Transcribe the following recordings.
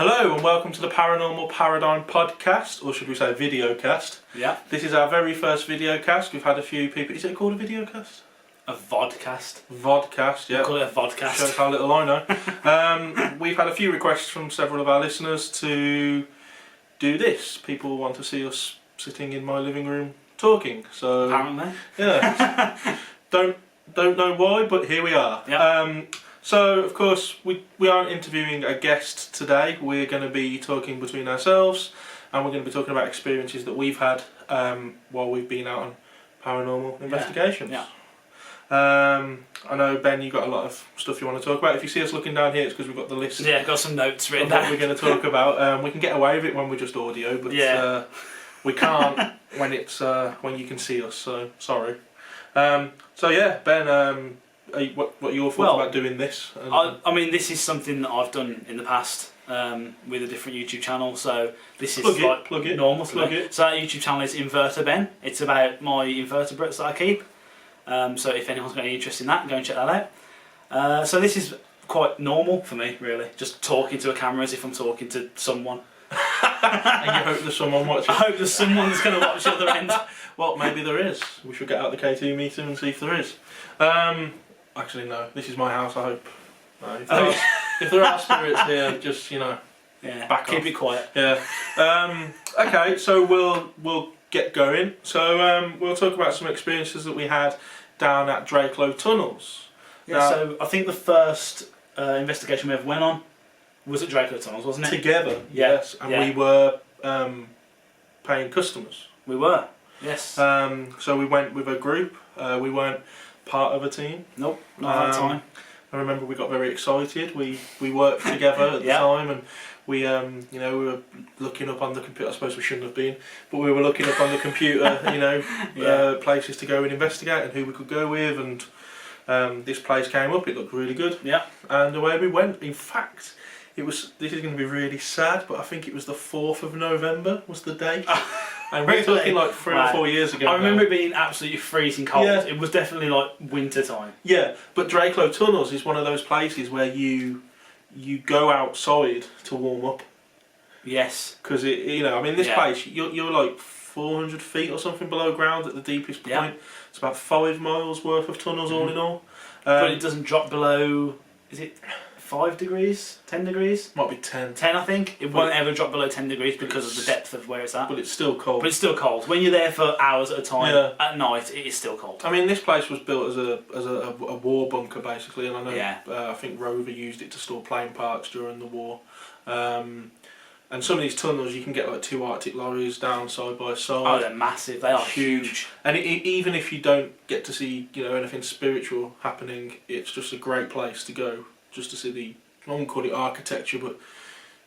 Hello and welcome to the Paranormal Paradigm podcast, or should we say videocast. Yeah. This is our very first videocast. We've had a few people... Is it called a videocast? A vodcast. Vodcast, yeah. We'll call it a vodcast. Shows how little I know. We've had a few requests from several of our listeners to do this. People want to see us sitting in my living room talking. So apparently. Yeah. Don't know why, but here we are. Yeah. So, of course, we aren't interviewing a guest today. We're going to be talking between ourselves, and we're going to be talking about experiences that we've had while we've been out on paranormal investigations. Yeah. I know, Ben, you've got a lot of stuff you want to talk about. If you see us looking down here, it's because we've got the list. Yeah, got some notes written of down. what we're going to talk about. We can get away with it when we're just audio, but we can't when it's when you can see us. So sorry. So yeah, Ben. What are your thoughts about doing this? I mean, this is something that I've done in the past with a different YouTube channel. So this is plug it. normal. Plug it. So that YouTube channel is Inverter Ben. It's about my invertebrates that I keep. So if anyone's got any interest in that, go and check that out. So this is quite normal for me, really. Just talking to a camera as if I'm talking to someone. And you hope there's someone watching. I hope there's someone that's going to watch the other end. Well, maybe there is. We should get out the K2 meter and see if there is. Actually, no. This is my house. I hope. No, if there are spirits here, just back keep off. it quiet. Yeah. Okay, so we'll get going. So we'll talk about some experiences that we had down at Drakelow Tunnels. Yeah. Now, so I think the first investigation we ever went on was at Drakelow Tunnels, wasn't it? Together. Yes. And we were paying customers. We were. Yes. So we went with a group. We weren't part of a team. Nope, not at that time. I remember we got very excited. We worked together at the time, and we we were looking up on the computer. I suppose we shouldn't have been, but we were looking up on the computer, places to go and investigate and who we could go with, and this place came up. It looked really good. Yeah. And away we went. In fact, this is going to be really sad, but I think it was the 4th of November was the date. And we're talking like 3 or 4 years ago. I remember it being absolutely freezing cold. Yeah. It was definitely like winter time. Yeah, but Drakelow Tunnels is one of those places where you go outside to warm up. Yes. Because this place, you're like 400 feet or something below ground at the deepest point. Yeah. It's about 5 miles worth of tunnels all in all. But it doesn't drop below. Is it 5 degrees? 10 degrees? Might be 10. 10, I think. It won't ever drop below 10 degrees because of the depth of where it's at. But it's still cold. But it's still cold. When you're there for hours at a time, at night, it is still cold. I mean, this place was built as a war bunker, basically, and I know I think Rover used it to store plane parts during the war. And some of these tunnels, you can get like 2 Arctic lorries down side by side. Oh, they're massive. They are huge. And even if you don't get to see anything spiritual happening, it's just a great place to go. Just to see I won't call it architecture, but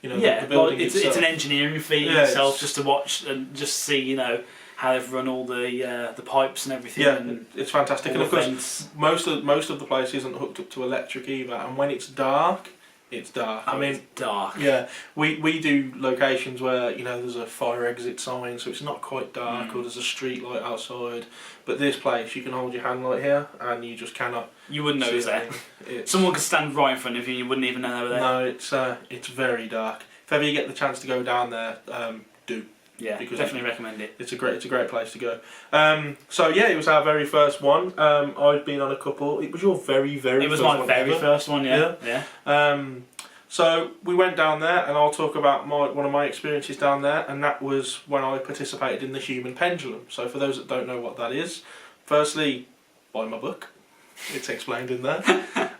the building itself. It's an engineering feat in itself, just to watch and just see, how they've run all the pipes and everything. Yeah, and it's fantastic. And of course, most of the place isn't hooked up to electric either. And when it's dark, it's dark. It's dark. Yeah, we do locations where there's a fire exit sign, so it's not quite dark, or there's a street light outside. But this place, you can hold your hand light here, and you just cannot. You wouldn't know it was there. Someone could stand right in front of you, you wouldn't even know they were there. No, it's very dark. If ever you get the chance to go down there, do. Yeah, because definitely recommend it. It's a great place to go. So yeah, it was our very first one. I'd been on a couple. It was your very first one. It was my very first one. Yeah. So we went down there, and I'll talk about one of my experiences down there, and that was when I participated in the human pendulum. So for those that don't know what that is, firstly, buy my book. It's explained in there.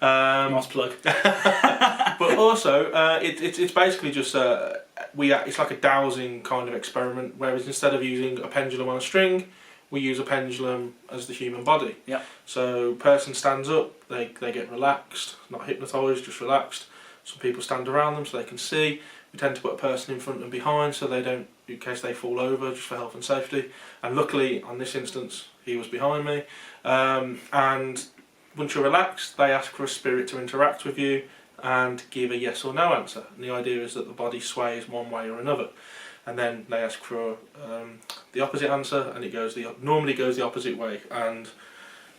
Nice plug. But also, it's basically just it's like a dowsing kind of experiment. Whereas instead of using a pendulum on a string, we use a pendulum as the human body. Yeah. So person stands up, they get relaxed, not hypnotised, just relaxed. Some people stand around them so they can see. We tend to put a person in front and behind so they don't, in case they fall over, just for health and safety. And luckily, on this instance, he was behind me. And once you're relaxed, they ask for a spirit to interact with you and give a yes or no answer. And the idea is that the body sways one way or another. And then they ask for the opposite answer, and it normally goes the opposite way. And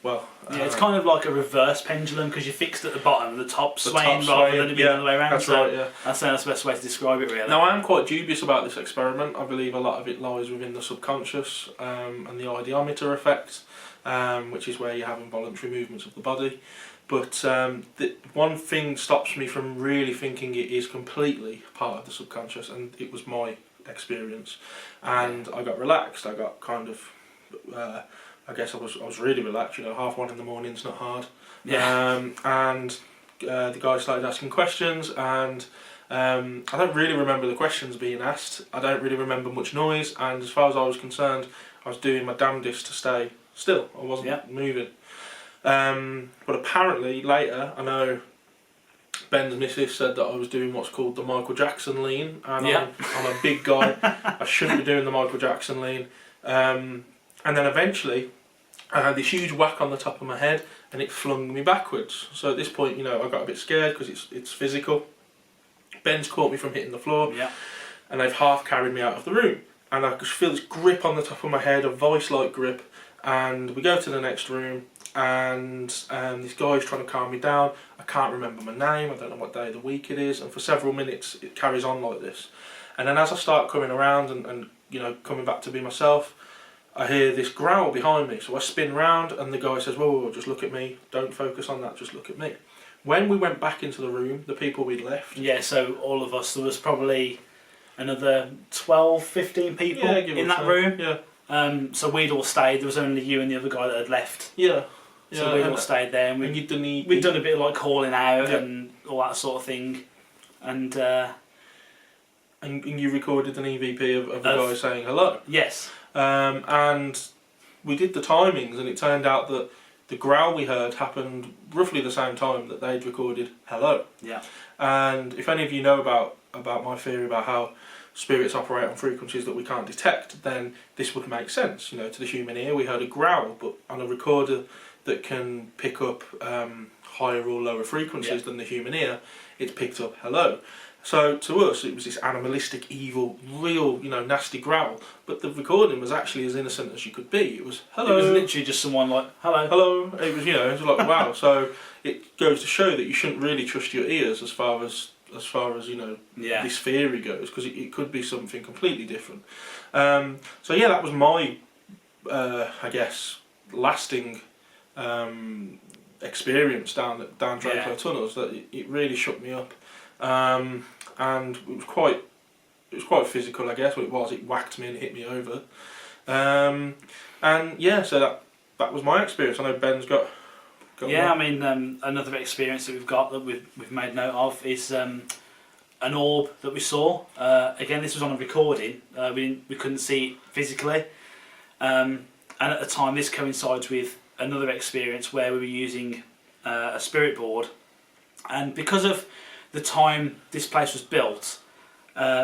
well. Yeah, it's kind of like a reverse pendulum because you're fixed at the bottom, the top The swaying top rather swaying, than it being the other way around. That's so right, yeah. that's the best way to describe it, really. Now, I am quite dubious about this experiment. I believe a lot of it lies within the subconscious and the ideometer effect, which is where you have involuntary movements of the body. But the one thing stops me from really thinking it is completely part of the subconscious, and it was my experience. And I got relaxed. I got kind of, I guess I was really relaxed. 1:30 in the morning's not hard. Yeah. And the guy started asking questions, and I don't really remember the questions being asked. I don't really remember much noise, and as far as I was concerned, I was doing my damnedest to stay still. I wasn't moving. But apparently later, I know Ben's missus said that I was doing what's called the Michael Jackson lean, and I'm a big guy. I shouldn't be doing the Michael Jackson lean. And then eventually, I had this huge whack on the top of my head, and it flung me backwards. So at this point, I got a bit scared because it's physical. Ben's caught me from hitting the floor, and they've half carried me out of the room. And I could feel this grip on the top of my head, a vice-like grip. And we go to the next room, and this guy's trying to calm me down. I can't remember my name, I don't know what day of the week it is, and for several minutes it carries on like this. And then as I start coming around and coming back to be myself, I hear this growl behind me, so I spin round and the guy says, whoa, just look at me, don't focus on that, just look at me. When we went back into the room, the people we'd left... Yeah, so all of us, there was probably another 12, 15 people in that room. Yeah. So we'd all stayed, there was only you and the other guy that had left. Yeah. So we'd all stayed there, and we'd done a bit of like calling out and all that sort of thing. And you recorded an EVP of the guy saying hello. Yes. And we did the timings, and it turned out that the growl we heard happened roughly the same time that they'd recorded hello. Yeah. And if any of you know about my theory about how spirits operate on frequencies that we can't detect, then this would make sense. To the human ear we heard a growl, but on a recorder that can pick up higher or lower frequencies than the human ear, it's picked up hello. So to us it was this animalistic, evil, real, nasty growl, but the recording was actually as innocent as you could be. It was hello. It was literally just someone like, hello. Hello. It was, it was like, wow. So it goes to show that you shouldn't really trust your ears as far as this theory goes, because it could be something completely different. So yeah, that was my, I guess, lasting experience down Draco tunnels. That it really shook me up, and it was quite physical, I guess. What it whacked me and hit me over, and yeah, so that was my experience. I know Ben's got yeah, one. I mean, another experience that we've got that we've made note of is an orb that we saw. Again, this was on a recording. We couldn't see it physically, and at the time, this coincides with another experience where we were using a spirit board, and because of the time this place was built,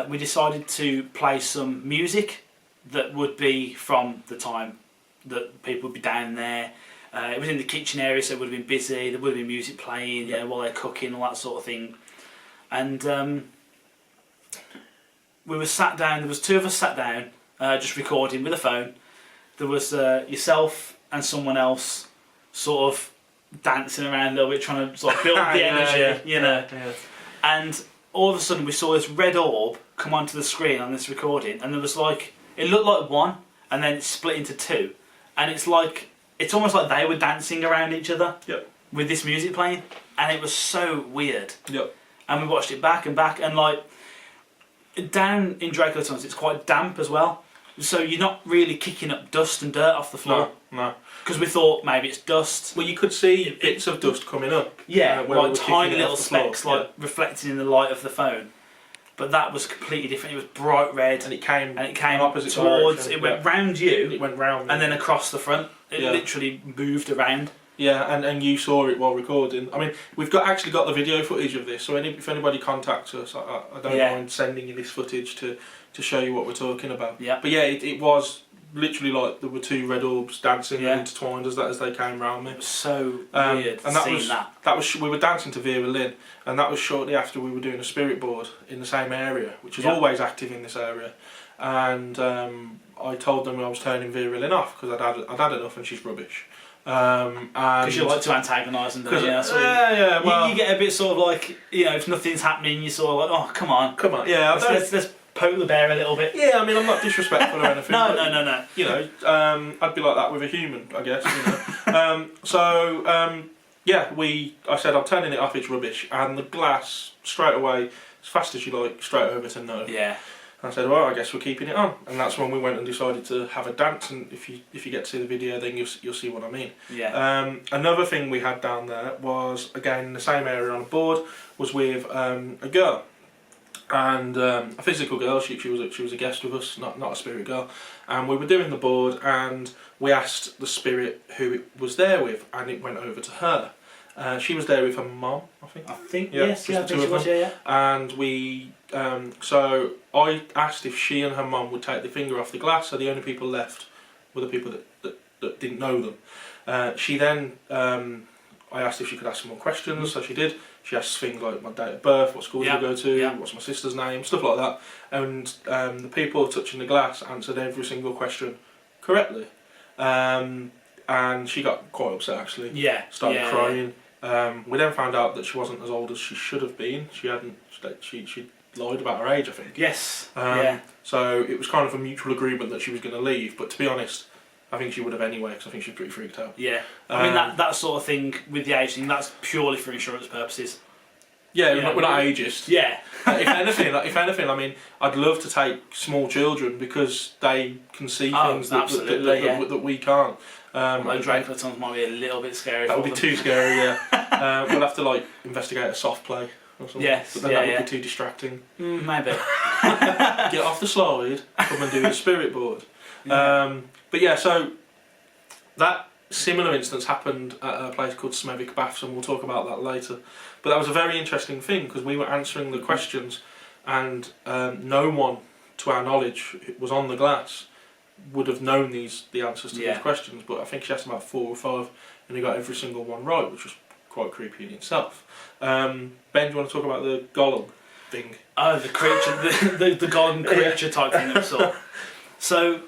we decided to play some music that would be from the time that people would be down there. It was in the kitchen area, so it would have been busy. There would have been music playing, while they're cooking, all that sort of thing. And we were sat down. There was two of us sat down, just recording with a phone. There was yourself and someone else, sort of dancing around a little bit, trying to sort of build the energy, Yeah. And all of a sudden, we saw this red orb come onto the screen on this recording, and there was it looked like one, and then it split into two, and it's almost like they were dancing around each other with this music playing, and it was so weird. And we watched it back and back, and down in Draco tunnels, it's quite damp as well, so you're not really kicking up dust and dirt off the floor. No. Because we thought maybe it's dust. Well, you could see bits of dust coming up. Yeah, where like tiny little specks, floor. reflecting in the light of the phone. But that was completely different. It was bright red, and it came opposite towards. direction. It went round you. It went round, and then across the front. It literally moved around. Yeah, and you saw it while recording. I mean, we've actually got the video footage of this. So if anybody contacts us, I don't mind sending you this footage to show you what we're talking about. Yeah. But yeah, it was literally like there were two red orbs dancing and intertwined as they came round me. It was so weird and that was we were dancing to Vera Lynn, and that was shortly after we were doing a spirit board in the same area, which is always active in this area. And I told them I was turning Vera Lynn off because I'd had enough and she's rubbish. Because you like to antagonise them, don't you? That's what yeah. Well, you get a bit sort of like, if nothing's happening, you're sort of like, oh, come on. Yeah, Let's poke the bear a little bit. Yeah, I mean, I'm not disrespectful or anything. No. I'd be like that with a human, I guess. I said I'm turning it off. It's rubbish, and the glass straight away, as fast as you like, straight over to no. Yeah. I said, well, I guess we're keeping it on, and that's when we went and decided to have a dance. And if you get to see the video, then you'll see what I mean. Yeah. Another thing we had down there was, again, in the same area on a board, was with a girl, and a physical girl. She was a guest with us, not a spirit girl. And we were doing the board, and we asked the spirit who it was there with, and it went over to her. She was there with her mum, I think. Yes, I think she was. Yeah. And we. So I asked if she and her mum would take the finger off the glass, so the only people left were the people that didn't know them. She then, I asked if she could ask some more questions, so she did. She asked things like my date of birth, what school did I go to, what's my sister's name, stuff like that. And the people touching the glass answered every single question correctly. And she got quite upset actually. Yeah. Started crying. We then found out that she wasn't as old as she should have been. She lied about her age, I think. Yes. So it was kind of a mutual agreement that she was going to leave. But to be honest, I think she would have anyway, because I think she was pretty freaked out. Yeah. I mean, that sort of thing with the age thing, that's purely for insurance purposes. Yeah, we're not ageist. Yeah. if anything, I mean, I'd love to take small children because they can see things that we can't. Like Dracolatons might be a little bit scary. That would be too scary. Yeah. We'll have to investigate a soft play or something. Yes. But then that would be too distracting. Maybe. Get off the slide. Come and do the spirit board. Yeah. But yeah, so that similar instance happened at a place called Smethwick Baths, and we'll talk about that later. But that was a very interesting thing because we were answering the questions, and no one, to our knowledge, was on the glass would have known the answers to these questions. But I think she asked about 4 or 5, and he got every single one right, which was quite creepy in itself. Ben, do you want to talk about the golem thing? Oh, the creature, the golden creature type thing that we saw. So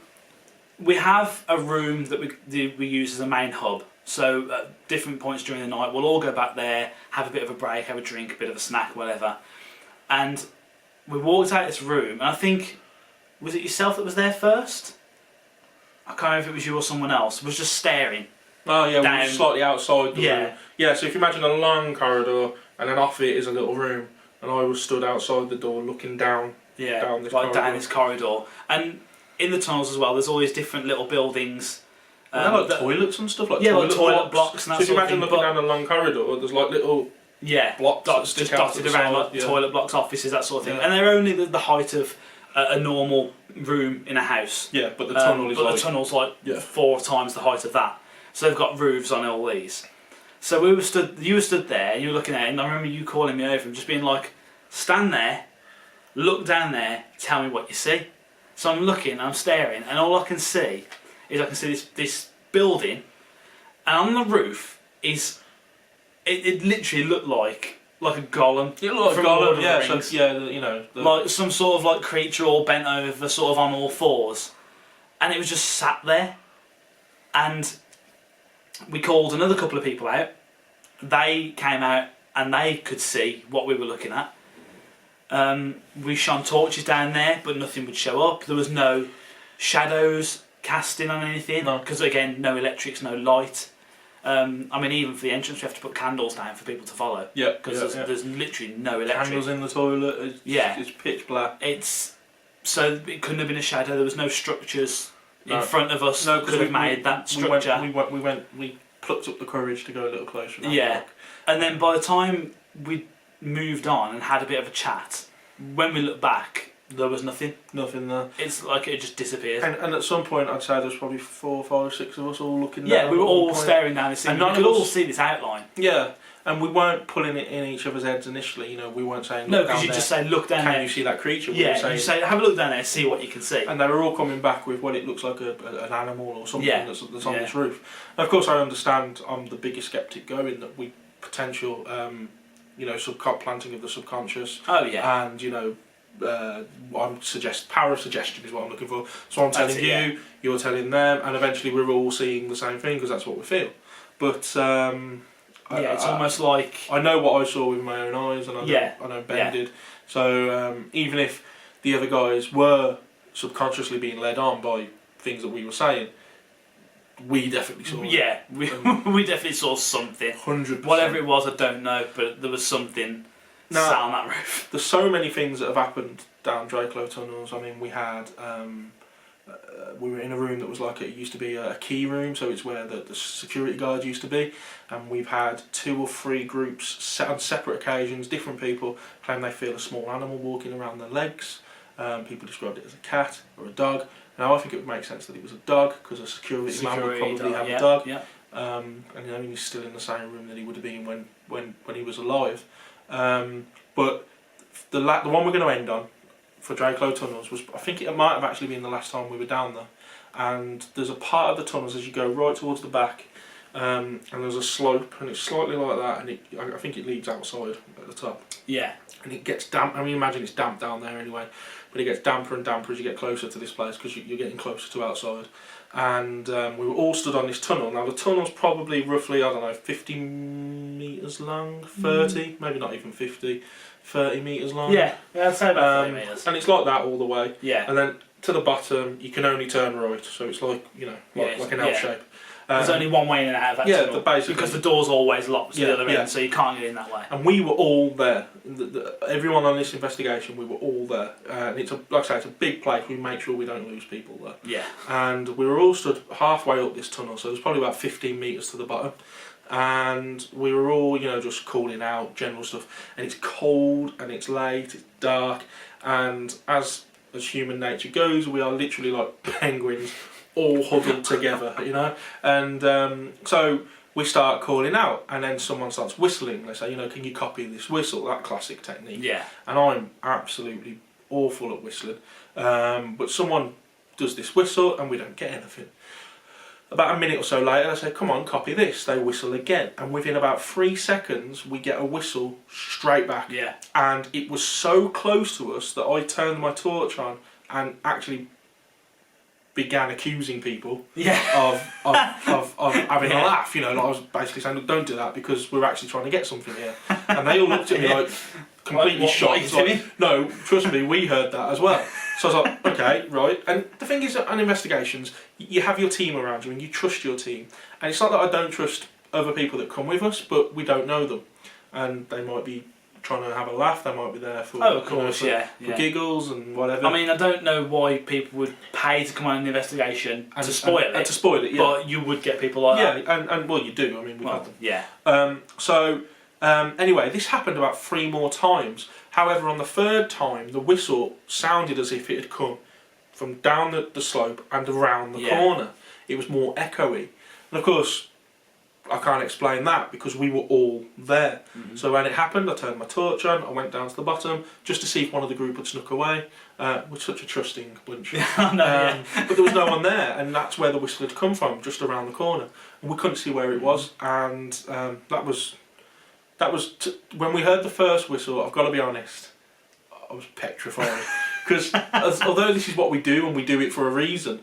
we have a room that we use as a main hub. So at different points during the night, we'll all go back there, have a bit of a break, have a drink, a bit of a snack, whatever. And we walked out this room, and I think, was it yourself that was there first? I can't remember if it was you or someone else. Was just staring. Oh yeah, down. we were slightly outside the room. Yeah, so if you imagine a long corridor, and then off it is a little room, and I was stood outside the door looking down. Down this corridor. Down this corridor. And in the tunnels as well, there's always different little buildings. Toilets and stuff, like toilet blocks and that so if you sort of imagine thing. looking down a long corridor, there's little blocks just dotted around, toilet blocks, offices, that sort of thing. And they're only the height of a normal room in a house. Yeah, but the tunnel is the tunnel's 4 times the height of that. So they've got roofs on all these. So you were stood there, and you were looking at it, and I remember you calling me over and just being like, stand there, look down there, tell me what you see. So I'm looking, I'm staring, and all I can see is this building, and on the roof is it literally looked like a golem. It looked like a golem, yeah. So like some sort of creature all bent over, sort of on all fours, and it was just sat there. And we called another couple of people out. They came out and they could see what we were looking at. We shone torches down there, but nothing would show up. There was no shadows casting on anything, because again, no electrics, no light. I mean, even for the entrance, we have to put candles down for people to follow. Yeah, because there's literally no electric. Candles in the toilet. It's pitch black. So it couldn't have been a shadow. There was no structures in front of us. No, could have made that structure. We plucked up the courage to go a little closer. And then by the time we moved on and had a bit of a chat, when we look back, there was nothing there. It's like it just disappeared. And at some point, I'd say there's probably 4, 5, 6 of us all looking down. Yeah, we were all staring down this thing. And we could all see this outline. Yeah, and we weren't pulling it in each other's heads initially. We weren't saying, no, because you just say, look down there. Can you see that creature? You say, have a look down there, see what you can see. And they were all coming back with what it looks like an animal or something that's on this roof. And of course, I understand. I'm the biggest skeptic going that we potential, planting of the subconscious. Oh yeah. And power of suggestion is what I'm looking for. So I'm telling you, you're telling them, and eventually we're all seeing the same thing because that's what we feel. But it's almost like I know what I saw with my own eyes, and I know Ben did. So even if the other guys were subconsciously being led on by things that we were saying, we definitely saw it. Yeah, we definitely saw something. 100%. Whatever it was, I don't know, but there was something sat on that roof. There's so many things that have happened down Drakelow tunnels. I mean, we had we were in a room that was like, it used to be a key room, so it's where the security guard used to be, and we've had 2 or 3 groups set on separate occasions, different people claim they feel a small animal walking around their legs. People described it as a cat or a dog. Now I think it would make sense that it was a dog, because a security man would probably have a dog. Yeah. And he's still in the same room that he would have been when he was alive. But the one we're going to end on for Drakelow tunnels was, I think it might have actually been the last time we were down there. And there's a part of the tunnels as you go right towards the back, and there's a slope, and it's slightly like that, and I think it leads outside at the top. Yeah. And it gets damp. I mean, imagine it's damp down there anyway, but it gets damper and damper as you get closer to this place, because you're getting closer to outside. And we were all stood on this tunnel. Now the tunnel's probably roughly, I don't know, 50 metres long, 30, maybe not even 50, 30 metres long. Yeah, I'd say about 30 metres. And it's like that all the way. Yeah. And then to the bottom, you can only turn right, so it's like, like an L shape. There's only one way in and out of that tunnel. Basically, because the door's always locked to the other end, so you can't get in that way. And we were all there. Everyone on this investigation, we were all there. And it's like I say, it's a big place. We make sure we don't lose people there. Yeah. And we were all stood halfway up this tunnel, so there's probably about 15 metres to the bottom. And we were all, just calling out general stuff. And it's cold, and it's late, it's dark, and as human nature goes, we are literally like penguins, all huddled together, and so we start calling out, and then someone starts whistling. They say, can you copy this whistle? That classic technique. Yeah. And I'm absolutely awful at whistling, but someone does this whistle, and we don't get anything. About a minute or so later, I say, come on, copy this. They whistle again, and within about 3 seconds, we get a whistle straight back. Yeah. And it was so close to us that I turned my torch on and actually began accusing people of having a laugh. Like I was basically saying, don't do that, because we're actually trying to get something here. And they all looked at me like completely shocked. Like, no, trust me, we heard that as well. So I was like, okay, right. And the thing is, on investigations, you have your team around you and you trust your team. And it's not that I don't trust other people that come with us, but we don't know them. And they might be trying to have a laugh, they might be there for, for giggles and whatever. I mean, I don't know why people would pay to come on an investigation and to spoil it. And to spoil it, But you would get people like that. Yeah, and well, you do. I mean, we've had them. Yeah. Anyway, this happened about 3 more times. However, on the 3rd time, the whistle sounded as if it had come from down the slope and around the corner. It was more echoey. And of course, I can't explain that, because we were all there. Mm-hmm. So when it happened, I turned my torch on, I went down to the bottom just to see if one of the group had snuck away. We're such a trusting bunch. But there was no one there, and that's where the whistle had come from, just around the corner. And we couldn't see where it was, and that was when we heard the first whistle. I've got to be honest, I was petrified, because although this is what we do and we do it for a reason,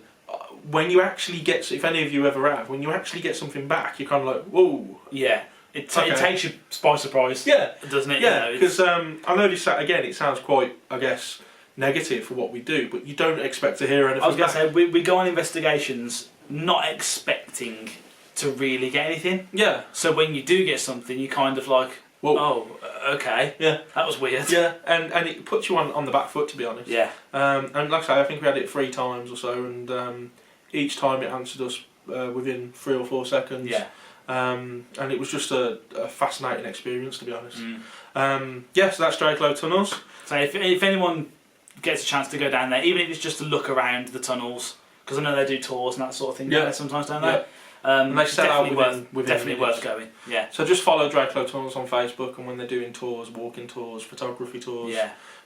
when you actually get, if any of you ever have, when you actually get something back, you're kind of like, whoa. Yeah, it takes you by surprise. Yeah, doesn't it? Yeah, because I know this again. It sounds quite, I guess, negative for what we do, but you don't expect to hear anything. I was going to say, we go on investigations not expecting to really get anything. Yeah. So when you do get something, you kind of like, whoa. Oh, okay. Yeah. That was weird. Yeah, and it puts you on the back foot, to be honest. Yeah. And like I say, I think we had it 3 times or so, and each time it answered us within 3 or 4 seconds. Yeah. And it was just a fascinating experience, to be honest. So that's Drakelow tunnels. So if anyone gets a chance to go down there, even if it's just to look around the tunnels, because I know they do tours and that sort of thing sometimes down there. And they sell out within definitely worth going. Yeah. So just follow Drakelow tunnels on Facebook, and when they're doing tours, walking tours, photography tours,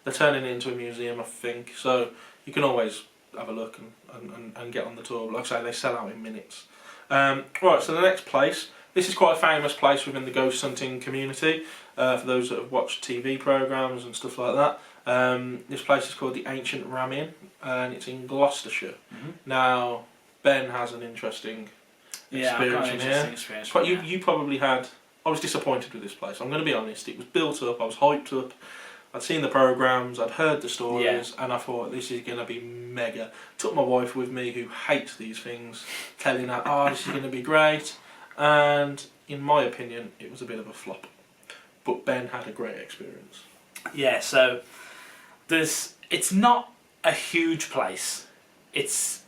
they're turning it into a museum, I think. So you can always have a look and get on the tour. Like I say, they sell out in minutes. Right, so the next place. This is quite a famous place within the ghost hunting community, for those that have watched TV programmes and stuff like that. This place is called the Ancient Ram Inn, and it's in Gloucestershire. Now, Ben has an interesting Yeah, I've got experience an in interesting here. experience. Quite, from you probably had. I was disappointed with this place. I'm going to be honest. It was built up. I was hyped up. I'd seen the programs. I'd heard the stories, and I thought this is going to be mega. Took my wife with me, who hates these things, telling her, "Oh, this is going to be great." And in my opinion, it was a bit of a flop. But Ben had a great experience. Yeah, so it's not a huge place. It's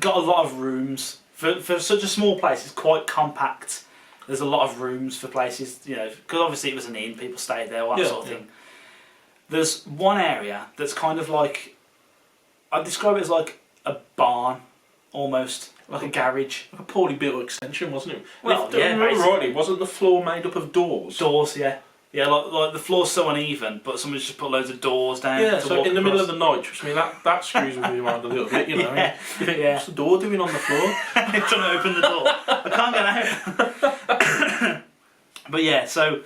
got a lot of rooms for such a small place. It's quite compact. There's a lot of rooms for places, you know, because obviously it was an inn. People stayed there, all that sort of thing. There's one area that's kind of like, I'd describe it as like a barn, almost like a garage. Like a poorly built extension, wasn't it? Well, if I remember rightly, wasn't the floor made up of doors? Doors, yeah. Yeah, like the floor's so uneven, but someone's just put loads of doors down. Yeah, to so walk in the across. middle of the night, which I mean that screws with you around a little bit, you know. Yeah, You think, what's the door doing on the floor? Trying to open the door. I can't get out. But yeah, so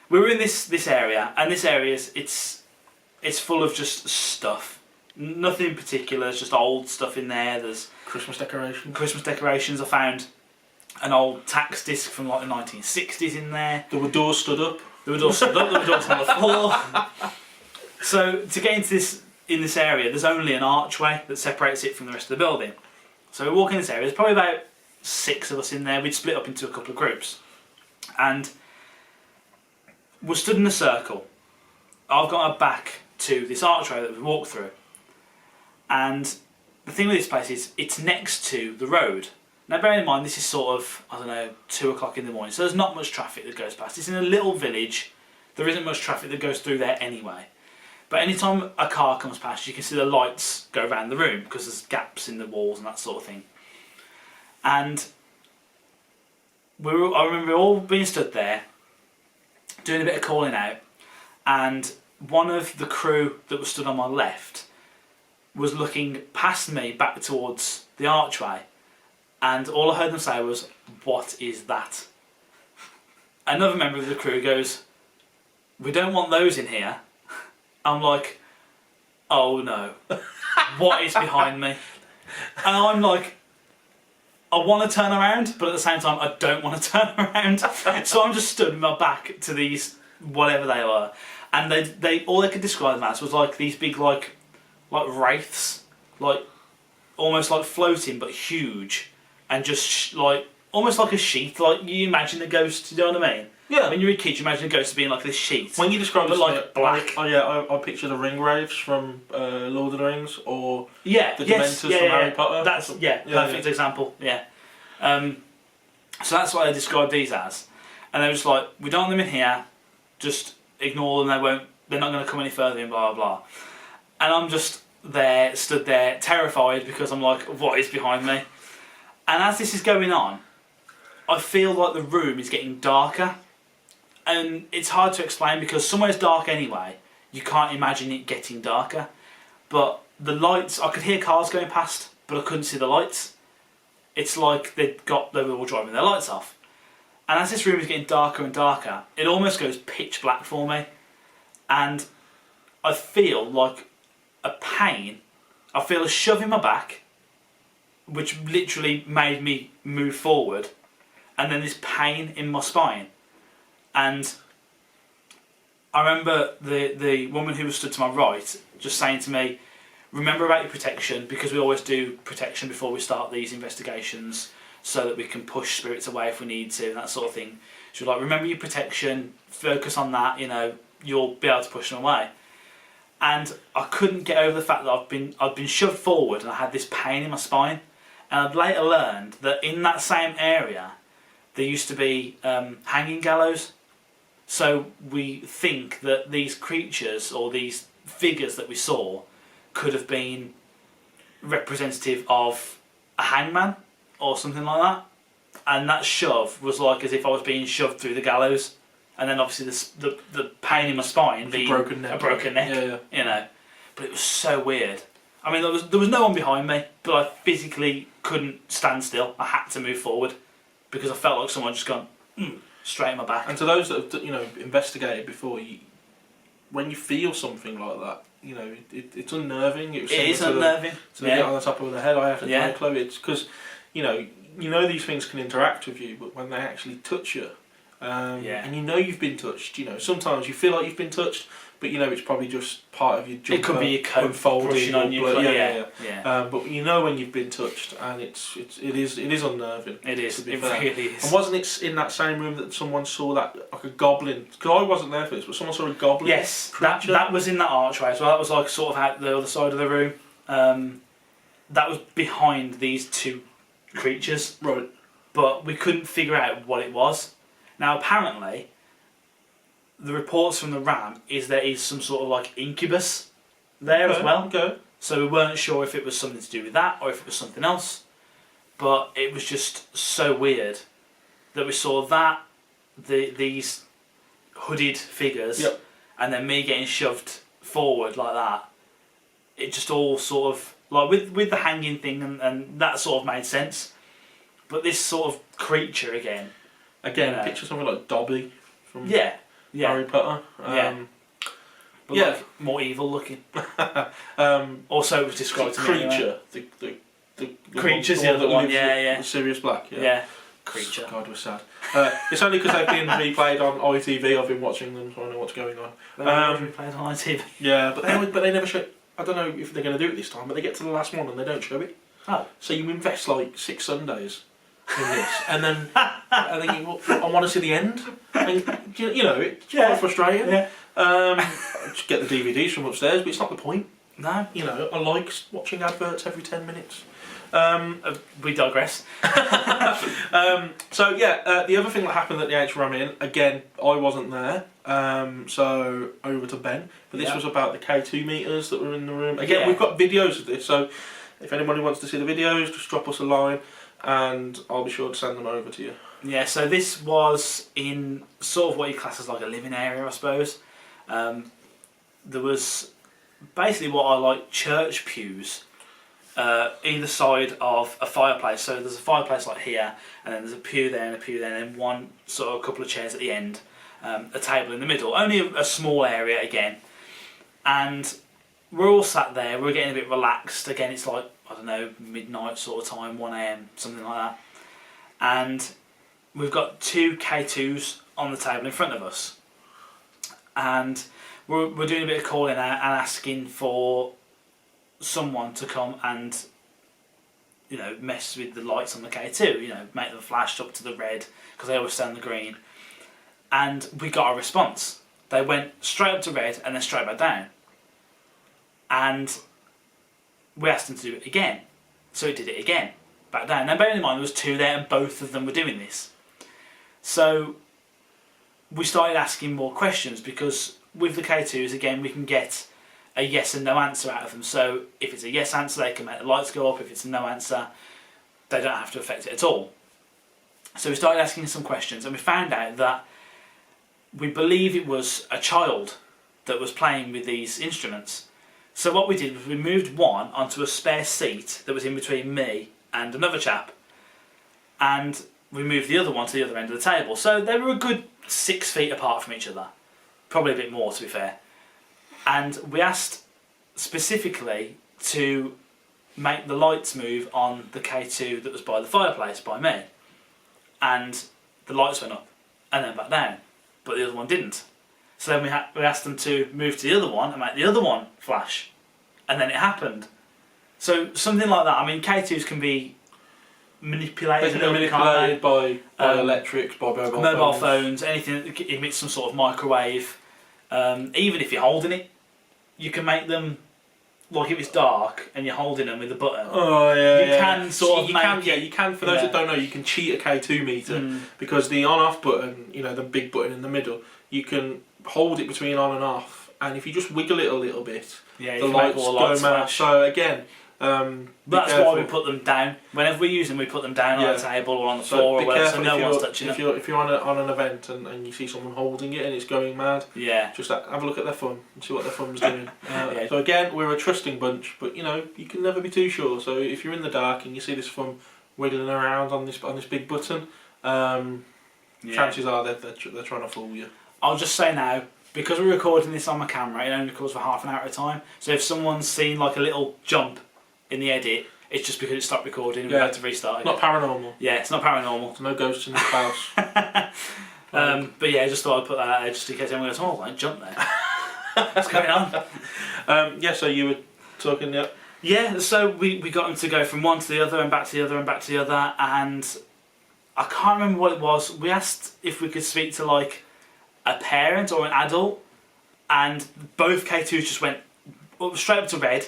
we were in this area, and this area it's full of just stuff. Nothing in particular. There's just old stuff in there. There's Christmas decorations. Christmas decorations. I found an old tax disc from like the 1960s in there. There were doors stood up. There were doors stood up. There were doors on the floor. So to get into this area, there's only an archway that separates it from the rest of the building. So we walk in this area. There's probably about 6 of us in there. We'd split up into a couple of groups, and we're stood in a circle. I've got our back to this archway that we walked through, and the thing with this place is it's next to the road. Now bear in mind this is sort of, I don't know, 2 o'clock in the morning, so there's not much traffic that goes past. It's in a little village. There isn't much traffic that goes through there anyway. But anytime a car comes past, you can see the lights go around the room because there's gaps in the walls and that sort of thing. And I remember all being stood there, doing a bit of calling out, and one of the crew that was stood on my left was looking past me back towards the archway, and all I heard them say was, "What is that?" Another member of the crew goes, "We don't want those in here." I'm like, "Oh no, what is behind me?" And I'm like, I want to turn around, but at the same time I don't want to turn around. So I'm just stood with my back to these, whatever they were. And they all they could describe them as was like these big like wraiths, like almost like floating but huge, and just like almost like a sheet. Like you imagine a ghost, you know what I mean? Yeah. When you're a kid, you imagine a ghost being like this sheet. When you describe but it like black. Oh yeah, I picture the ring wraiths from Lord of the Rings, or the Dementors from Harry Potter. That's perfect example. Yeah. So that's what I described these as, and they were just like, "We don't want them in here. Just ignore them. They're not going to come any further in." Blah blah blah. And I'm just there, stood there, terrified because I'm like, "What is behind me?" And as this is going on, I feel like the room is getting darker. And it's hard to explain because somewhere's dark anyway. You can't imagine it getting darker. But the lights, I could hear cars going past, but I couldn't see the lights. It's like they were all driving their lights off. And as this room is getting darker and darker, it almost goes pitch black for me. And I feel like a pain. I feel a shove in my back, which literally made me move forward. And then this pain in my spine. And I remember the woman who was stood to my right just saying to me, "Remember about your protection, because we always do protection before we start these investigations so that we can push spirits away if we need to," and that sort of thing. She was like, "Remember your protection, focus on that, you know, you'll be able to push them away." And I couldn't get over the fact that I'd been shoved forward and I had this pain in my spine. And I'd later learned that in that same area there used to be hanging gallows. So we think that these creatures or these figures that we saw could have been representative of a hangman or something like that. And that shove was like as if I was being shoved through the gallows. And then obviously the pain in my spine being a broken neck, yeah. You know. But it was so weird. I mean, there was no one behind me, but I physically couldn't stand still. I had to move forward because I felt like someone just gone straight in my back. And to those that have investigated before, when you feel something like that, it's unnerving. It is unnerving. To get on the top of the head, I have to close it because you know these things can interact with you, but when they actually touch you, and you know you've been touched, sometimes you feel like you've been touched, but it's probably just part of your jumper. It could be a coat unfolding on you. But you know when you've been touched, and it is unnerving. It is. It fair. really is. And wasn't it in that same room that someone saw that like a goblin? Because I wasn't there for this, but someone saw a goblin. Yes, creature. that was in that archway as well. That was like sort of out the other side of the room. That was behind these two creatures. Right. But we couldn't figure out what it was. Now apparently, the reports from the RAM is there is some sort of like incubus there as well. Okay. So we weren't sure if it was something to do with that or if it was something else. But it was just so weird that we saw that, these hooded figures, Yep. and then me getting shoved forward like that. It just all sort of, like with the hanging thing and that sort of made sense. But this sort of creature again. Picture something like Dobby from Yeah. Harry Potter. But like more evil looking. Also, it was described to me creature. Anyway. The Creature's one the other that one. lives Yeah. with Sirius Black. Yeah. Creature. God, we're sad. It's only because they've been replayed on ITV. I've been watching them, so I know what's going on. Played on ITV. Yeah, but they never show. I don't know if they're going to do it this time, but they get to the last one and they don't show it. Oh. So you invest like 6 Sundays in this, and then I want to see the end. And, it's quite frustrating. Yeah. Just get the DVDs from upstairs, but it's not the point. No. I like watching adverts every 10 minutes. We digress. The other thing that happened at the HRM Inn, again, I wasn't there, so over to Ben, but this was about the K2 meters that were in the room. Again, we've got videos of this, so if anybody wants to see the videos, just drop us a line and I'll be sure to send them over to you. Yeah, so this was in sort of what you class as like a living area, I suppose. There was basically what are like church pews either side of a fireplace. So there's a fireplace like here, and then there's a pew there and a pew there, and then one sort of a couple of chairs at the end, a table in the middle. Only a small area again. And we're all sat there, we're getting a bit relaxed. Again, it's like, I don't know, midnight sort of time, 1 AM, something like that. And we've got 2 K2s on the table in front of us. And we're doing a bit of calling out and asking for someone to come and mess with the lights on the K2, make them flash up to the red because they always stay on the green. And we got a response. They went straight up to red and then straight back down. And we asked them to do it again. So it did it again, back down. Now bearing in mind there was 2 there and both of them were doing this. So we started asking more questions because with the K2s again we can get a yes and no answer out of them. So if it's a yes answer they can make the lights go up, if it's a no answer they don't have to affect it at all. So we started asking some questions and we found out that we believe it was a child that was playing with these instruments. So what we did was we moved one onto a spare seat that was in between me and another chap, and we moved the other one to the other end of the table. So they were a good 6 feet apart from each other, probably a bit more to be fair. And we asked specifically to make the lights move on the K2 that was by the fireplace by me, and the lights went up and then back down, but the other one didn't. So then we asked them to move to the other one and make the other one flash, and then it happened. So something like that. I mean, K2s can be manipulated. They can be manipulated by electrics, by mobile phones, anything that emits some sort of microwave. Even if you're holding it, you can make them, like if it's dark and you're holding them with a button. Oh yeah, you can sort of make you can. For those that don't know, you can cheat a K2 meter because the on-off button, the big button in the middle, you can hold it between on and off, and if you just wiggle it a little bit, the lights go mad. So again, that's why we put them down. Whenever we use them, we put them down on the table or on the floor or whatever, so no one's touching it. If you're on an event and you see someone holding it and it's going mad, just have a look at their thumb and see what their thumb's doing. So again, we're a trusting bunch, but you can never be too sure. So if you're in the dark and you see this thumb wiggling around on this big button, chances are they're trying to fool you. I'll just say now, because we're recording this on my camera, it only records for half an hour at a time. So if someone's seen like a little jump in the edit, It's just because it stopped recording and we Yeah. had to restart it. Not paranormal. Yeah, it's not paranormal. There's no ghosts in this house. But yeah, I just thought I'd put that out there just in case anyone goes, oh, I jumped there. What's going on? Yeah, so you were talking, yeah. Yeah, so we got them to go from one to the other and back to the other and back to the other, and I can't remember what it was. We asked if we could speak to like a parent or an adult, and both K2s just went straight up to red,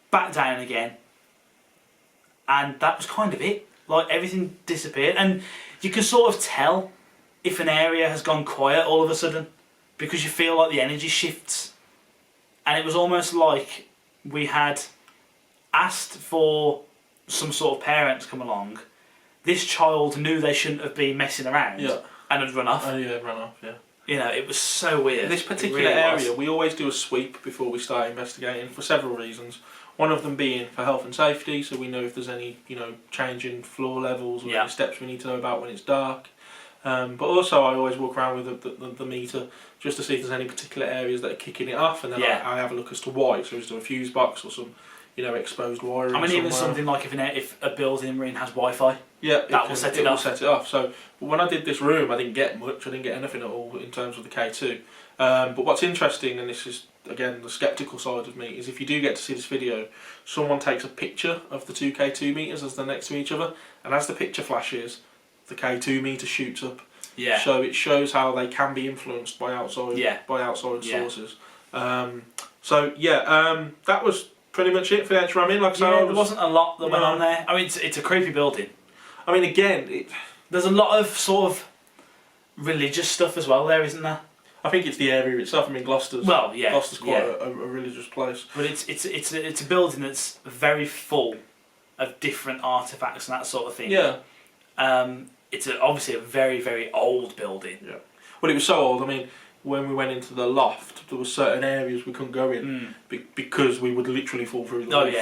back down again, and that was kind of it. Like everything disappeared, and you can sort of tell if an area has gone quiet all of a sudden because you feel like the energy shifts, and it was almost like we had asked for some sort of parent to come along. This child knew they shouldn't have been messing around and had run off. Oh yeah, run off, yeah. You know, it was so weird. This particular really area, was. we always do a sweep before we start investigating for several reasons. One of them being for health and safety, so we know if there's any, change in floor levels or any steps we need to know about when it's dark. But also I always walk around with the meter just to see if there's any particular areas that are kicking it off, and then I have a look as to why. So is there a fuse box or some exposed wiring? I mean, even somewhere? something like if a building room has Wi-Fi, that will set it off. Set it off. So when I did this room, I didn't get much. I didn't get anything at all in terms of the K2. But what's interesting, and this is again the sceptical side of me, is if you do get to see this video, someone takes a picture of the two K2 meters as they're next to each other, and as the picture flashes, the K2 meter shoots up. Yeah. So it shows how they can be influenced by outside sources. That was pretty much it for the entry. I mean, like I said, there wasn't a lot that went on there. I mean, it's a creepy building. I mean, again, there's a lot of sort of religious stuff as well there, isn't there? I think it's the area itself. I mean, Gloucester's quite a religious place. But it's a building that's very full of different artefacts and that sort of thing. Yeah. It's obviously a very, very old building. Yeah. Well, it was so old. I mean, when we went into the loft, there were certain areas we couldn't go in because we would literally fall through the roof.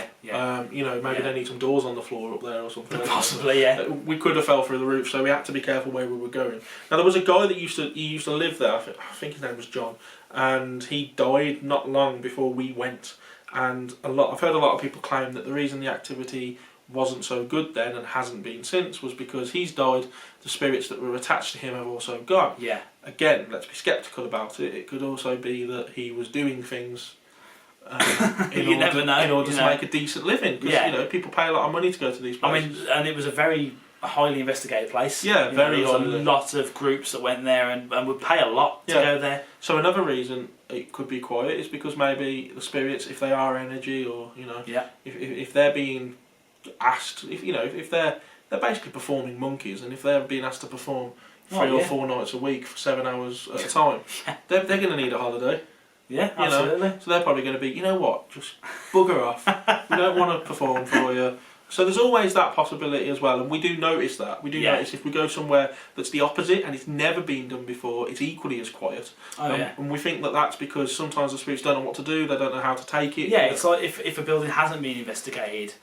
Maybe they need some doors on the floor up there or something. Possibly, yeah. We could have fell through the roof, so we had to be careful where we were going. Now, there was a guy that used to live there. I think his name was John, and he died not long before we went. And I've heard a lot of people claim that the reason the activity wasn't so good then and hasn't been since was because he's died. The spirits that were attached to him have also gone. Yeah. Again, let's be sceptical about it. It could also be that he was doing things in order to make a decent living. Because people pay a lot of money to go to these places. I mean, and it was a very highly investigated place. Yeah, very highly. There was a lot of groups that went there and would pay a lot to go there. So another reason it could be quiet is because maybe the spirits, if they are energy, or if they're being asked, if they're basically performing monkeys, and if they're being asked to perform 3 or 4 nights a week for 7 hours at a time, they're going to need a holiday. Yeah, absolutely. So they're probably going to be, just bugger off. We don't want to perform for you. So there's always that possibility as well, and we do notice that. We do notice if we go somewhere that's the opposite and it's never been done before, it's equally as quiet. And we think that that's because sometimes the spirits don't know what to do, they don't know how to take it. Yeah, it's like if a building hasn't been investigated,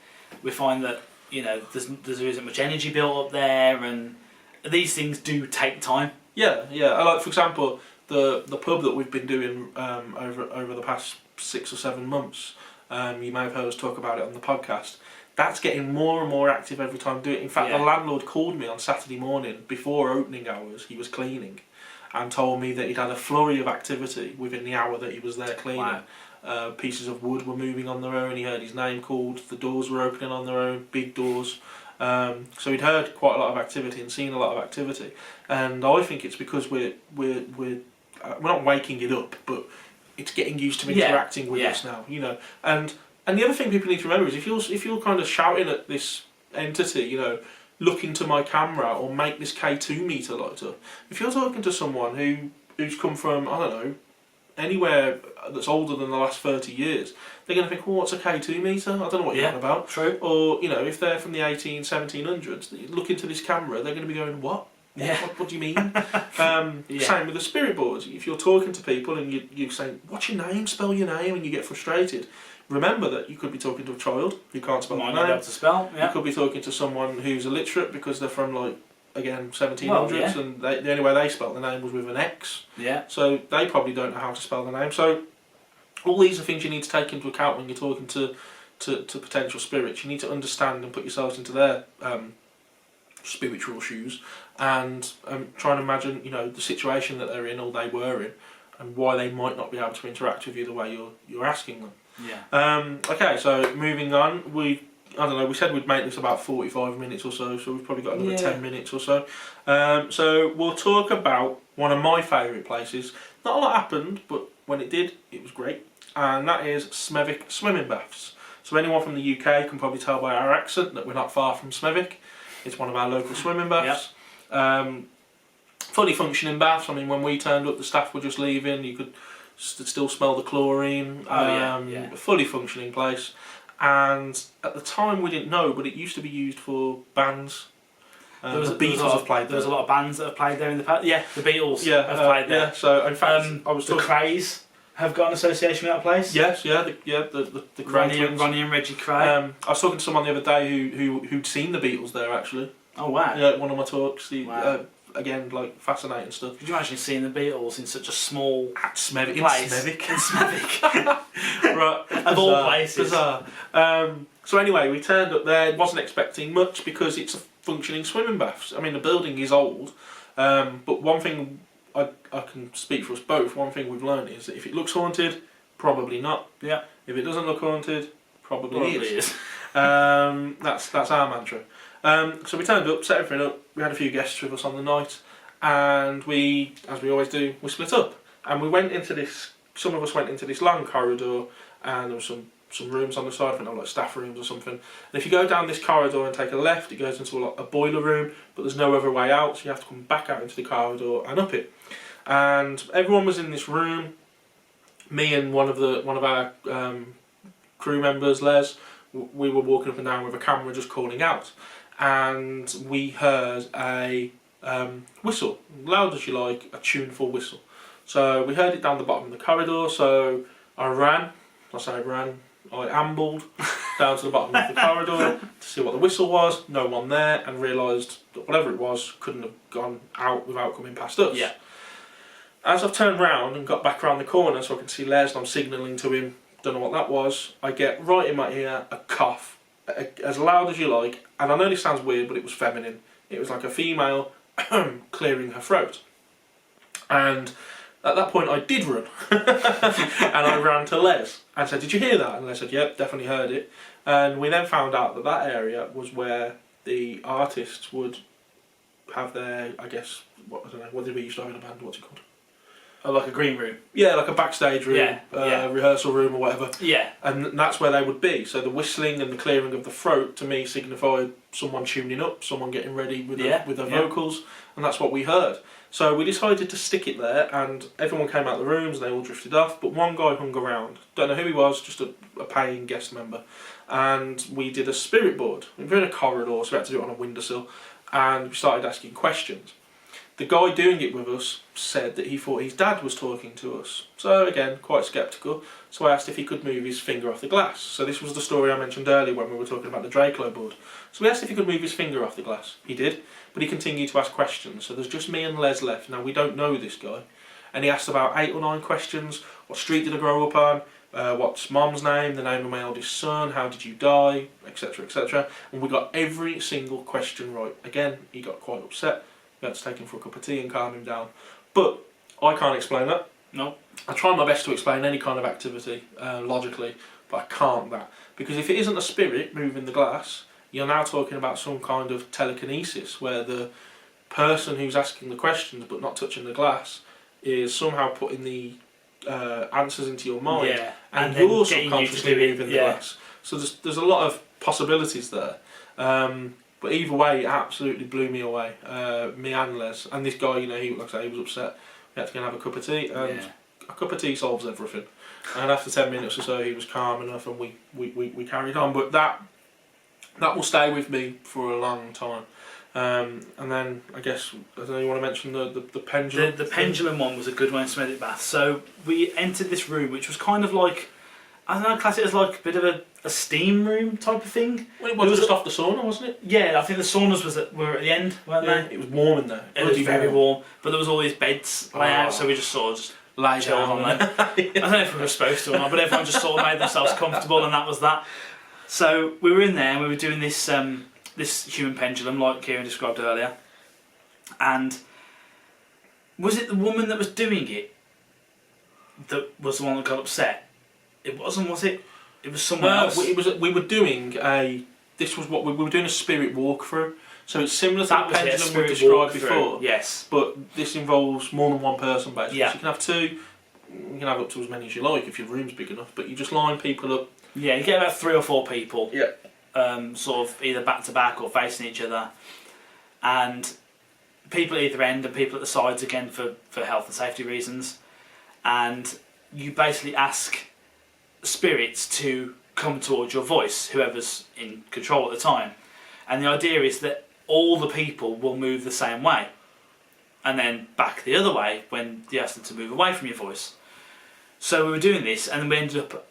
we find that there isn't much energy built up there, and these things do take time. Yeah. Like, for example, the pub that we've been doing over the past 6 or 7 months. You may have heard us talk about it on the podcast. That's getting more and more active every time we do it. In fact, the landlord called me on Saturday morning before opening hours. He was cleaning, and told me that he'd had a flurry of activity within the hour that he was there cleaning. Wow. Pieces of wood were moving on their own. He heard his name called. The doors were opening on their own, big doors. So he'd heard quite a lot of activity and seen a lot of activity. And I think it's because we're not waking it up, but it's getting used to interacting with us now. And the other thing people need to remember is if you're kind of shouting at this entity, look into my camera or make this K2 meter light up. If you're talking to someone who's come from, I don't know, anywhere that's older than the last 30 years, they're going to think, well, what's a K2 meter? I don't know what you're on about. True. Or, if they're from the 1700s, look into this camera, they're going to be going, what? Yeah. What do you mean? Same with the spirit boards. If you're talking to people and you're saying, what's your name? Spell your name, and you get frustrated. Remember that you could be talking to a child who can't spell their name. Might not be able to spell. Yeah. You could be talking to someone who's illiterate because they're from 1700s, and the only way they spelt the name was with an X. Yeah. So they probably don't know how to spell the name. So all these are things you need to take into account when you're talking to to potential spirits, you need to understand and put yourselves into their spiritual shoes, and try and imagine, you know, the situation that they're in or they were in, and why they might not be able to interact with you the way you're asking them. Yeah. Okay, so moving on, I don't know, we said we'd make this about 45 minutes or so we've probably got another 10 minutes or so. So we'll talk about one of my favourite places. Not a lot happened, but when it did, it was great. And that is Smethwick Swimming Baths. So anyone from the UK can probably tell by our accent that we're not far from Smethwick. It's one of our local swimming baths. Yep. Fully functioning baths. I mean, when we turned up, the staff were just leaving. You could still smell the chlorine. Fully functioning place. And at the time we didn't know, but it used to be used for bands. The Beatles have played there. There's a lot of bands that have played there in the past. Yeah, the Beatles have played there. Yeah, so in fact, I was talking... The Crays have got an association with that place. Yes, the Cray twins. Ronnie and Reggie Cray. I was talking to someone the other day who'd seen the Beatles there, actually. Oh, wow. Yeah, one of my talks. Wow. Again, like, fascinating stuff. Could you imagine seeing the Beatles in such a small place? In Smethwick. Right. Of all places. Bizarre. So anyway, we turned up there, wasn't expecting much because it's a functioning swimming bath. I mean, the building is old, but one thing I can speak for us both, one thing we've learned is that if it looks haunted, probably not. Yeah. If it doesn't look haunted, probably is. is. That's our mantra. So we turned up, set everything up, we had a few guests with us on the night, and we, as we always do, we split up. And we went into this, some of us went into this long corridor, and there was some rooms on the side, I think they were like staff rooms or something. And if you go down this corridor and take a left, it goes into a boiler room, but there's no other way out, so you have to come back out into the corridor and up it. And everyone was in this room. Me and one of our crew members, Les, we were walking up and down with a camera just calling out. And we heard a whistle, loud as you like, a tuneful whistle. So we heard it down the bottom of the corridor, so I ambled down to the bottom of the corridor to see what the whistle was, no one there, and realised that whatever it was couldn't have gone out without coming past us. Yeah. As I've turned round and got back around the corner so I can see Les and I'm signalling to him, don't know what that was, I get right in my ear a cough, as loud as you like, and I know this sounds weird, but it was feminine. It was like a female clearing her throat. And at that point I did run. And I ran to Les and said, did you hear that? And Les said, yep, definitely heard it. And we then found out that that area was where the artists would have their, I guess, I don't know, what did we used to have in a band, what's it called? Oh, like a green room? Yeah, like a backstage room, rehearsal room or whatever. Yeah. And that's where they would be. So the whistling and the clearing of the throat to me signified someone tuning up, someone getting ready with their vocals, and that's what we heard. So we decided to stick it there, and everyone came out of the rooms and they all drifted off, but one guy hung around. Don't know who he was, just a paying guest member. And we did a spirit board. We were in a corridor, so we had to do it on a windowsill, and we started asking questions. The guy doing it with us said that he thought his dad was talking to us. So again, quite sceptical. So I asked if he could move his finger off the glass. So this was the story I mentioned earlier when we were talking about the Draco board. So we asked if he could move his finger off the glass. He did, but he continued to ask questions. So there's just me and Les left. Now we don't know this guy. And he asked about 8 or 9 questions. What street did I grow up on? What's mum's name? The name of my eldest son? How did you die? Etc, etc. And we got every single question right. Again, he got quite upset. We had to take him for a cup of tea and calm him down. But I can't explain that. No. I try my best to explain any kind of activity logically, but I can't that. Because if it isn't a spirit moving the glass, you're now talking about some kind of telekinesis where the person who's asking the questions but not touching the glass is somehow putting the answers into your mind, and you're subconsciously moving the glass. So there's a lot of possibilities there. But either way, it absolutely blew me away, me and Les. And this guy, you know, he was upset. We had to go and have a cup of tea, and a cup of tea solves everything. And after 10 minutes or so, he was calm enough, and we carried on. But that will stay with me for a long time. And then I guess, I don't know, you want to mention the pendulum? The pendulum one was a good one in Smethwick Bath. So we entered this room, which was kind of like, I don't know, class it as like a bit of a steam room type of thing. Well, it was just off the sauna, wasn't it? Yeah, I think the saunas were at the end, weren't they? It was warm in there. It was very warm, but there was all these beds laid out, so we just sort of lay chilled on them. I don't know if we were supposed to or not, but everyone just sort of made themselves comfortable, and that was that. So we were in there and we were doing this this human pendulum like Kieran described earlier. And was it the woman that was doing it that was the one that got upset? It wasn't, was it? It was someone else. We were doing a spirit walkthrough. So it's similar to the pendulum we described before. Yes. But this involves more than one person basically. Yeah. So you can have two. You can have up to as many as you like if your room's big enough. But you just line people up. Yeah, you get about 3 or 4 people. Yeah. Sort of either back to back or facing each other, and people at either end and people at the sides again for health and safety reasons. And you basically ask spirits to come towards your voice, whoever's in control at the time. And the idea is that all the people will move the same way, and then back the other way when you ask them to move away from your voice. So we were doing this, and we ended up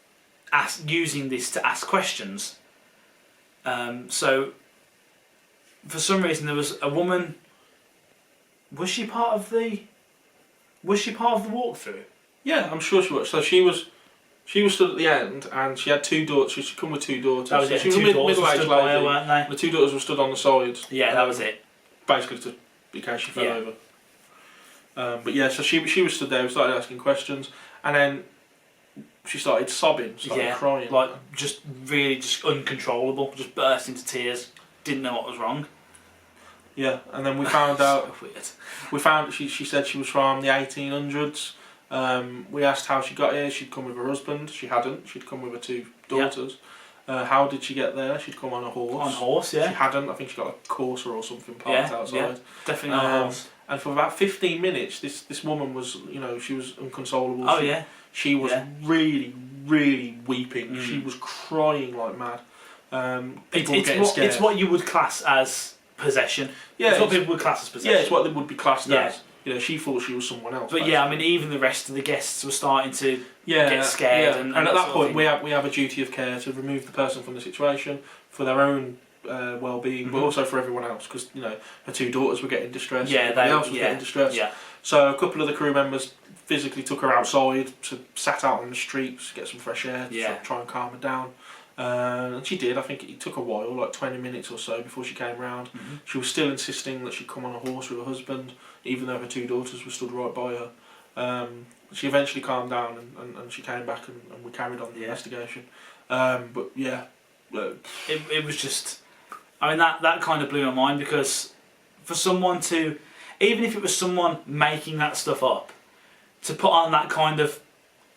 using this to ask questions. So for some reason there was a woman. Was she part of the walkthrough? Yeah, I'm sure she was. So she was stood at the end, and she had 2 daughters. She'd come with 2 daughters. That was so it. she was a middle-aged lady. Weren't they? The 2 daughters were stood on the sides. Yeah, that was it. Basically, in case she fell over. But yeah, so she was stood there. We started asking questions, and then she started sobbing, crying, like just uncontrollable, just burst into tears. Didn't know what was wrong. Yeah, and then we found out. So weird. We found she said she was from the 1800s. We asked how she got here. She'd come with her husband. She hadn't. She'd come with her 2 daughters. How did she get there? She'd come on a horse. On horse, yeah. She hadn't. I think she got a Corsa or something parked outside. Yeah, definitely on a horse. And for about 15 minutes, this woman was, she was inconsolable. Oh yeah. She was really, really weeping. She was crying like mad. People were getting scared. It's what you would class as possession. Yeah, it's what people would class as possession. Yeah, it's what they would be classed as. She thought she was someone else. But yeah, I mean, even the rest of the guests were starting to get scared. Yeah. And at that point, we have a duty of care to remove the person from the situation for their own well-being, but also for everyone else, because her 2 daughters were getting distressed. Yeah, everybody else was getting distressed. Yeah. So a couple of the crew members physically took her outside, sat out on the streets, get some fresh air, to try and calm her down. And she did. I think it took a while, like 20 minutes or so, before she came round. She was still insisting that she'd come on a horse with her husband, even though her 2 daughters were stood right by her. She eventually calmed down and she came back and we carried on the investigation. But yeah, it was just. I mean, that kind of blew my mind, because for someone to, even if it was someone making that stuff up, to put on that kind of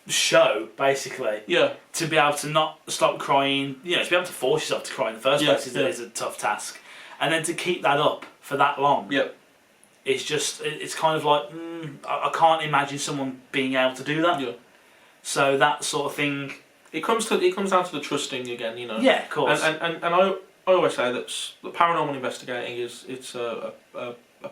show, basically, to be able to not stop crying, to be able to force yourself to cry in the first place is a tough task, and then to keep that up for that long, it's kind of like I can't imagine someone being able to do that. So that sort of thing, it comes down to the trusting again, Yeah, of course. And I always say that paranormal investigating it's a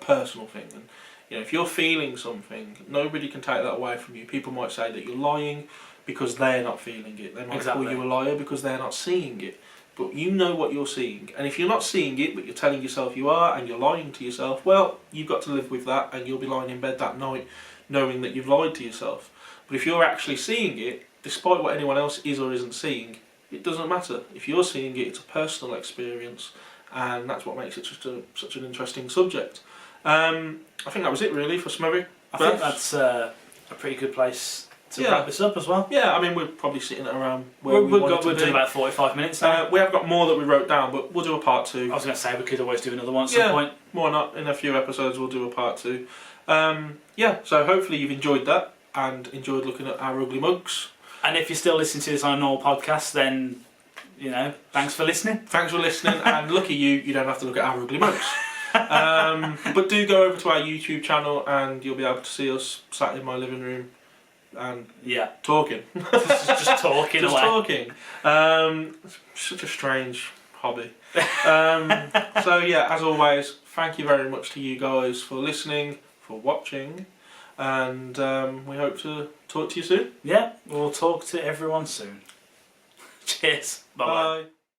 personal thing, and if you're feeling something, nobody can take that away from you. People might say that you're lying because they're not feeling it. They might call you a liar because they're not seeing it. But you know what you're seeing. And if you're not seeing it, but you're telling yourself you are, and you're lying to yourself, well, you've got to live with that, and you'll be lying in bed that night knowing that you've lied to yourself. But if you're actually seeing it, despite what anyone else is or isn't seeing, it doesn't matter. If you're seeing it, it's a personal experience, and that's what makes it such an interesting subject. I think that was it really for Smurry. I think that's a pretty good place to wrap this up as well. Yeah, I mean, we're probably sitting at around where we're doing about 45 minutes now. We have got more that we wrote down, but we'll do a part 2. I was going to say we could always do another one at some point. Why not? In a few episodes we'll do a part 2. So hopefully you've enjoyed that and enjoyed looking at our ugly mugs. And if you're still listening to this on a normal podcast, then, thanks for listening. Thanks for listening, and lucky you don't have to look at our ugly mugs. But do go over to our YouTube channel and you'll be able to see us sat in my living room and talking. just talking just away. Talking. Such a strange hobby. So yeah, as always, thank you very much to you guys for listening, for watching, and we hope to talk to you soon. Yeah, we'll talk to everyone soon. Cheers. Bye-bye. Bye.